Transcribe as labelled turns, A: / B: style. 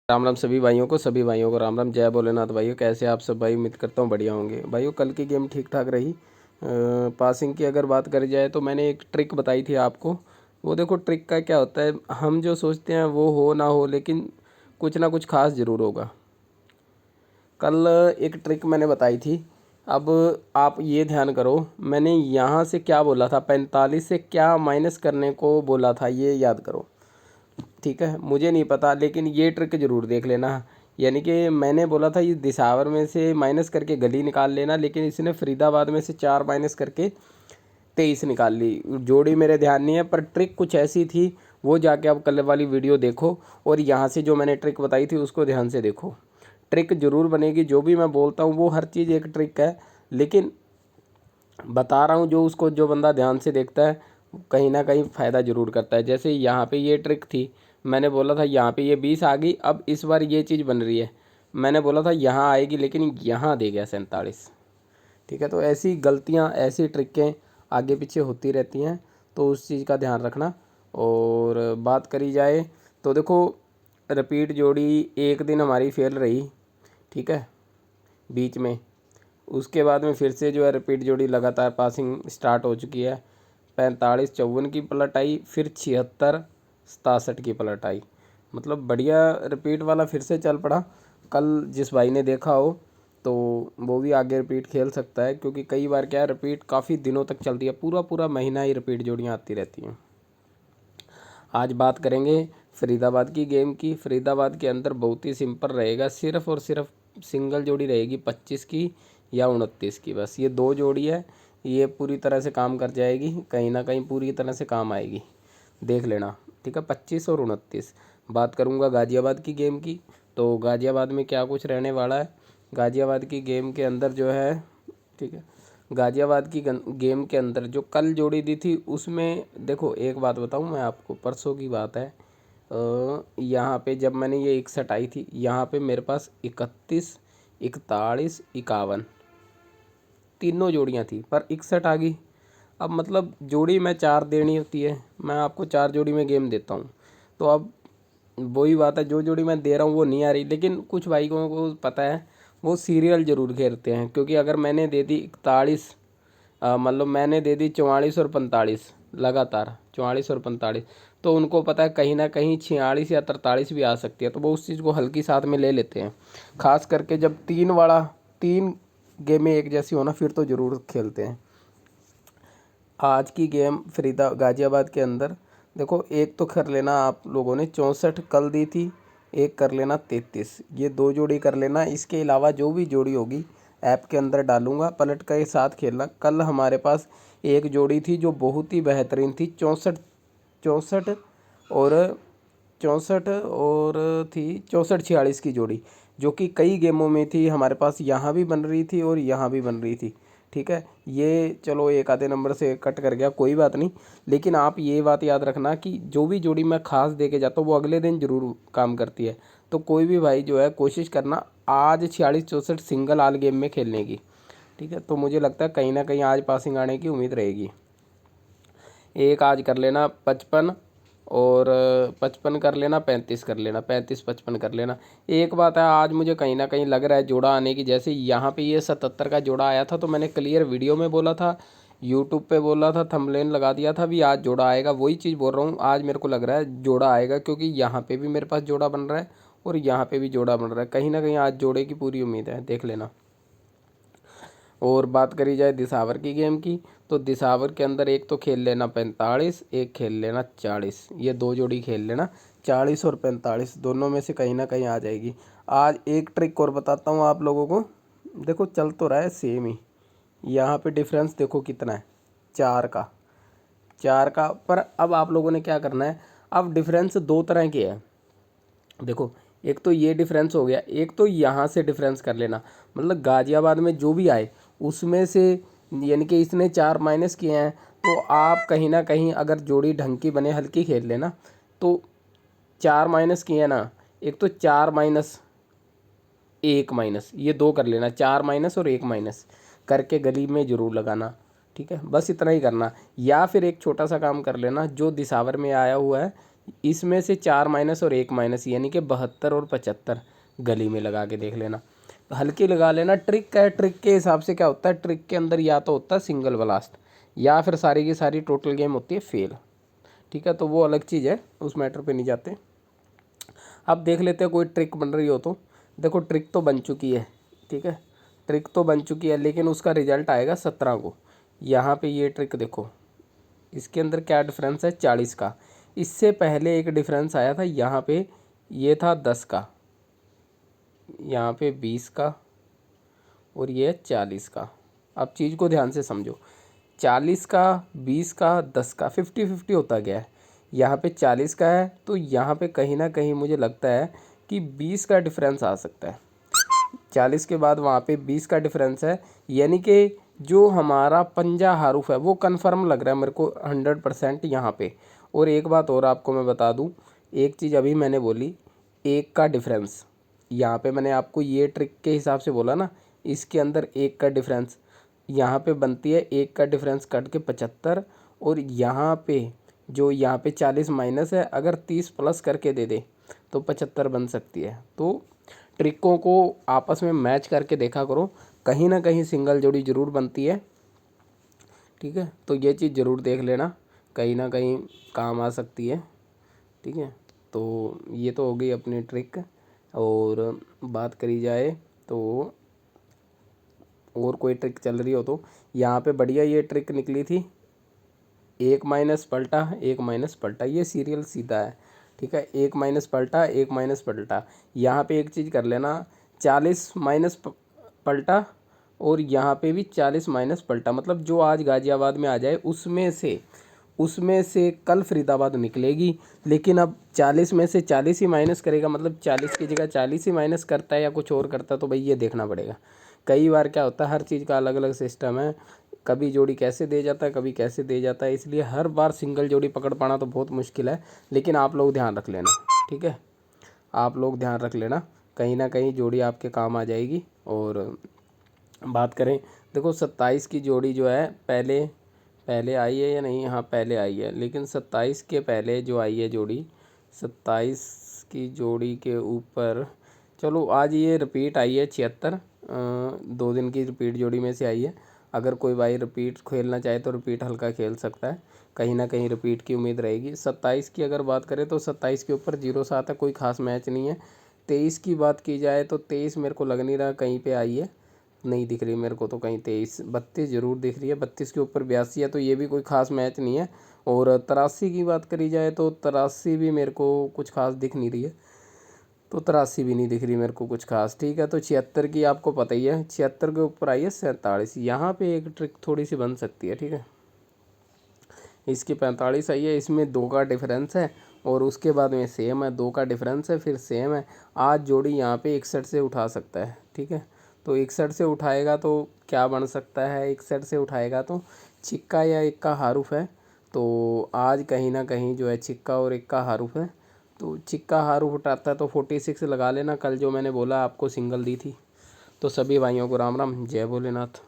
A: राम राम सभी भाइयों को राम राम। जय भोलेनाथ भाइयों, कैसे आप सब भाई? उम्मीद करता हूँ बढ़िया होंगे भाइयों। कल की गेम ठीक ठाक रही। पासिंग की अगर बात करी जाए तो मैंने एक ट्रिक बताई थी आपको। वो देखो, ट्रिक का क्या होता है, हम जो सोचते हैं वो हो ना हो, लेकिन कुछ ना कुछ खास ज़रूर होगा। कल एक ट्रिक मैंने बताई थी। अब आप ये ध्यान करो, मैंने यहाँ से क्या बोला था, 45 से क्या माइनस करने को बोला था, ये याद करो। ठीक है, मुझे नहीं पता, लेकिन ये ट्रिक ज़रूर देख लेना। यानी कि मैंने बोला था ये दिसावर में से माइनस करके गली निकाल लेना, लेकिन इसने फरीदाबाद में से 4 माइनस करके 23 निकाल ली। जोड़ी मेरे ध्यान नहीं है, पर ट्रिक कुछ ऐसी थी। वो जाके आप कल वाली वीडियो देखो और यहाँ से जो मैंने ट्रिक बताई थी उसको ध्यान से देखो। ट्रिक ज़रूर बनेगी। जो भी मैं बोलता हूँ वो हर चीज़ एक ट्रिक है, लेकिन बता रहा हूँ जो उसको जो बंदा ध्यान से देखता है कहीं ना कहीं फ़ायदा ज़रूर करता है। जैसे यहाँ पे ये ट्रिक थी, मैंने बोला था यहाँ पे ये 20 आ गई। अब इस बार ये चीज़ बन रही है, मैंने बोला था यहाँ आएगी लेकिन यहाँ दे गया 47। ठीक है, तो ऐसी गलतियाँ, ऐसी ट्रिकें आगे पीछे होती रहती हैं, तो उस चीज़ का ध्यान रखना। और बात करी जाए तो देखो, रिपीट जोड़ी एक दिन हमारी फेल रही, ठीक है, बीच में। उसके बाद में फिर से जो है रिपीट जोड़ी लगातार पासिंग स्टार्ट हो चुकी है। 45-54 की पलट आई, फिर 76-67 की पलट आई। मतलब बढ़िया रिपीट वाला फिर से चल पड़ा। कल जिस भाई ने देखा हो तो वो भी आगे रिपीट खेल सकता है, क्योंकि कई बार क्या है, रिपीट काफ़ी दिनों तक चलती है, पूरा पूरा महीना ही रिपीट जोड़ियाँ आती रहती हैं। आज बात करेंगे फरीदाबाद की गेम की। फरीदाबाद के अंदर बहुत ही सिंपल रहेगा, सिर्फ़ और सिर्फ सिंगल जोड़ी रहेगी 25 की या 29 की। बस ये दो जोड़ी है, ये पूरी तरह से काम कर जाएगी, कहीं ना कहीं पूरी तरह से काम आएगी, देख लेना। ठीक है, 25 और 29। बात करूँगा गाज़ियाबाद की गेम की, तो गाज़ियाबाद में क्या कुछ रहने वाला है। गाज़ियाबाद की गेम के अंदर जो है, ठीक है, गाज़ियाबाद की गेम के अंदर जो कल जोड़ी दी थी उसमें देखो, एक बात बताऊं मैं आपको, परसों की बात है। यहाँ पे जब मैंने ये 61 आई थी, यहाँ पे मेरे पास 31, 41, 51 तीनों जोड़ियाँ थी, पर 61 आ गई। अब मतलब जोड़ी में 4 देनी होती है, मैं आपको 4 जोड़ी में गेम देता हूँ, तो अब वही बात है, जो जोड़ी मैं दे रहा हूँ वो नहीं आ रही। लेकिन कुछ भाइयों को पता है, वो सीरियल ज़रूर खेलते हैं, क्योंकि अगर मैंने दे दी 41, मतलब मैंने दे दी 44 और 45 लगातार, 44 और 45, तो उनको पता है कहीं ना कहीं 46 या 43 भी आ सकती है, तो वो उस चीज़ को हल्की साथ में ले लेते हैं। खास करके जब 3 गेमें एक जैसी हो ना, फिर तो ज़रूर खेलते हैं। आज की गेम गाज़ियाबाद के अंदर देखो, एक तो कर लेना आप लोगों ने 64 कल दी थी, एक कर लेना 33, ये दो जोड़ी कर लेना। इसके अलावा जो भी जोड़ी होगी ऐप के अंदर डालूंगा, पलट के साथ खेलना। कल हमारे पास एक जोड़ी थी जो बहुत ही बेहतरीन थी, 64 64 और 64-46 की जोड़ी, जो कि कई गेमों में थी हमारे पास, यहाँ भी बन रही थी और यहाँ भी बन रही थी। ठीक है, ये चलो एक आधे नंबर से कट कर गया, कोई बात नहीं, लेकिन आप ये बात याद रखना कि जो भी जोड़ी मैं खास दे के जाता हूँ वो अगले दिन ज़रूर काम करती है। तो कोई भी भाई जो है कोशिश करना आज 46-64 सिंगल आल गेम में खेलने की। ठीक है, तो मुझे लगता है कहीं ना कहीं आज पासिंग आने की उम्मीद रहेगी। एक आज कर लेना 55 और 55 कर लेना, 35 कर लेना, 35-55 कर लेना। एक बात है, आज मुझे कहीं ना कहीं लग रहा है जोड़ा आने की। जैसे यहाँ पे ये 77 का जोड़ा आया था, तो मैंने क्लियर वीडियो में बोला था, यूट्यूब पे बोला था, थंबनेल लगा दिया था भी आज जोड़ा आएगा। वही चीज़ बोल रहा हूँ, आज मेरे को लग रहा है जोड़ा आएगा, क्योंकि यहाँ पे भी मेरे पास जोड़ा बन रहा है और यहाँ पे भी जोड़ा बन रहा है। कहीं ना कहीं आज जोड़े की पूरी उम्मीद है, देख लेना। और बात करी जाए दिसावर की गेम की, तो दिसावर के अंदर एक तो खेल लेना 45, एक खेल लेना 40, ये दो जोड़ी खेल लेना। 40 और 45 दोनों में से कहीं ना कहीं आ जाएगी। आज एक ट्रिक और बताता हूँ आप लोगों को। देखो, चल तो रहा है सेम ही, यहाँ पे डिफरेंस देखो कितना है, 4 का। पर अब आप लोगों ने क्या करना है, अब डिफरेंस दो तरह के है। देखो, एक तो ये डिफरेंस हो गया, एक तो यहाँ से डिफरेंस कर लेना। मतलब गाज़ियाबाद में जो भी आए उसमें से, यानी कि इसने 4 माइनस किए हैं, तो आप कहीं ना कहीं अगर जोड़ी ढंग की बने, हल्की खेल लेना, तो 4 माइनस किए हैं ना, एक तो 4 माइनस 1 माइनस, ये दो कर लेना, 4 माइनस और 1 माइनस करके गली में ज़रूर लगाना। ठीक है, बस इतना ही करना। या फिर एक छोटा सा काम कर लेना, जो दिसावर में आया हुआ है, इसमें से 4 माइनस और 1 माइनस यानी कि 72 और 75 गली में लगा के देख लेना, हल्की लगा लेना। ट्रिक है, ट्रिक के हिसाब से क्या होता है, ट्रिक के अंदर या तो होता है सिंगल ब्लास्ट या फिर सारी की सारी टोटल गेम होती है फेल। ठीक है, तो वो अलग चीज़ है, उस मैटर पे नहीं जाते। अब देख लेते हैं कोई ट्रिक बन रही हो तो। देखो ट्रिक तो बन चुकी है, ठीक है, ट्रिक तो बन चुकी है, लेकिन उसका रिजल्ट आएगा 17 को। यहाँ पे ये ट्रिक देखो, इसके अंदर क्या डिफरेंस है, 40 का। इससे पहले एक डिफरेंस आया था यहाँ पे, ये था 10 का, यहाँ पे 20 का, और ये 40 का। अब चीज़ को ध्यान से समझो, 40 का, 20 का, 10 का, 50-50 होता गया है। यहाँ पे 40 का है तो यहाँ पे कहीं ना कहीं मुझे लगता है कि 20 का डिफरेंस आ सकता है। 40 के बाद वहाँ पे 20 का डिफरेंस है, यानी कि जो हमारा पंजा हारूफ है वो कंफर्म लग रहा है मेरे को 100% यहाँ पे। और एक बात और आपको मैं बता दूँ, एक चीज़ अभी मैंने बोली, एक का डिफरेंस, यहाँ पे मैंने आपको ये ट्रिक के हिसाब से बोला ना, इसके अंदर एक का डिफरेंस यहाँ पे बनती है, एक का डिफरेंस कट के 75, और यहाँ पे जो यहाँ पे 40 माइनस है, अगर 30 प्लस करके दे दे तो 75 बन सकती है। तो ट्रिकों को आपस में मैच करके देखा करो, कहीं ना कहीं सिंगल जोड़ी ज़रूर बनती है। ठीक है, तो ये चीज़ ज़रूर देख लेना, कहीं ना कहीं काम आ सकती है। ठीक है, तो ये तो हो गई अपनी ट्रिक। और बात करी जाए तो और कोई ट्रिक चल रही हो तो यहाँ पे बढ़िया ये ट्रिक निकली थी, 1 माइनस पलटा 1 माइनस पलटा, ये सीरियल सीधा है। ठीक है, 1 माइनस पलटा 1 माइनस पलटा। यहाँ पे एक चीज़ कर लेना, 40 माइनस पलटा, और यहाँ पे भी 40 माइनस पलटा, मतलब जो आज गाज़ियाबाद में आ जाए उसमें से कल फरीदाबाद निकलेगी। लेकिन अब 40 में से 40 ही माइनस करेगा, मतलब 40 की जगह 40 ही माइनस करता है या कुछ और करता है, तो भाई ये देखना पड़ेगा। कई बार क्या होता है, हर चीज़ का अलग अलग सिस्टम है, कभी जोड़ी कैसे दे जाता है, कभी कैसे दे जाता है, इसलिए हर बार सिंगल जोड़ी पकड़ पाना तो बहुत मुश्किल है। लेकिन आप लोग ध्यान रख लेना, ठीक है, आप लोग ध्यान रख लेना, कहीं ना कहीं जोड़ी आपके काम आ जाएगी। और बात करें, देखो 27 की जोड़ी जो है पहले पहले आई है या नहीं, हाँ पहले आई है, लेकिन 27 के पहले जो आई है जोड़ी, 27 की जोड़ी के ऊपर, चलो आज ये रिपीट आई है 76, 2 दिन की रिपीट जोड़ी में से आई है। अगर कोई भाई रिपीट खेलना चाहे तो रिपीट हल्का खेल सकता है, कहीं ना कहीं रिपीट की उम्मीद रहेगी। 27 की अगर बात करें तो 27 के ऊपर 0-7 है, कोई ख़ास मैच नहीं है। 23 की बात की जाए तो 23 मेरे को लग नहीं रहा कहीं पे आई है, नहीं दिख रही मेरे को तो कहीं। 23, 32 ज़रूर दिख रही है, 32 के ऊपर 82 है, तो ये भी कोई ख़ास मैच नहीं है। और 83 की बात करी जाए तो 83 भी मेरे को कुछ खास दिख नहीं रही है, तो 83 भी नहीं दिख रही मेरे को कुछ खास। ठीक है, तो 76 की आपको पता ही है, 76 के ऊपर आई है 47, यहाँ पे एक ट्रिक थोड़ी सी बन सकती है। ठीक है, इसकी 45 आई है, इसमें 2 का डिफरेंस है, और उसके बाद में सेम है, 2 का डिफरेंस है फिर सेम है। आज जोड़ी यहाँ पे 61 से उठा सकता है। ठीक है, तो 61 से उठाएगा तो क्या बन सकता है, 61 से उठाएगा तो छिक्का या इक्का हारुफ है, तो आज कहीं ना कहीं जो है छिक्का और इक्का हारुफ है, तो छिक्का हारुफ उठाता है तो 46 लगा लेना, कल जो मैंने बोला आपको सिंगल दी थी। तो सभी भाइयों को राम राम, जय भोलेनाथ।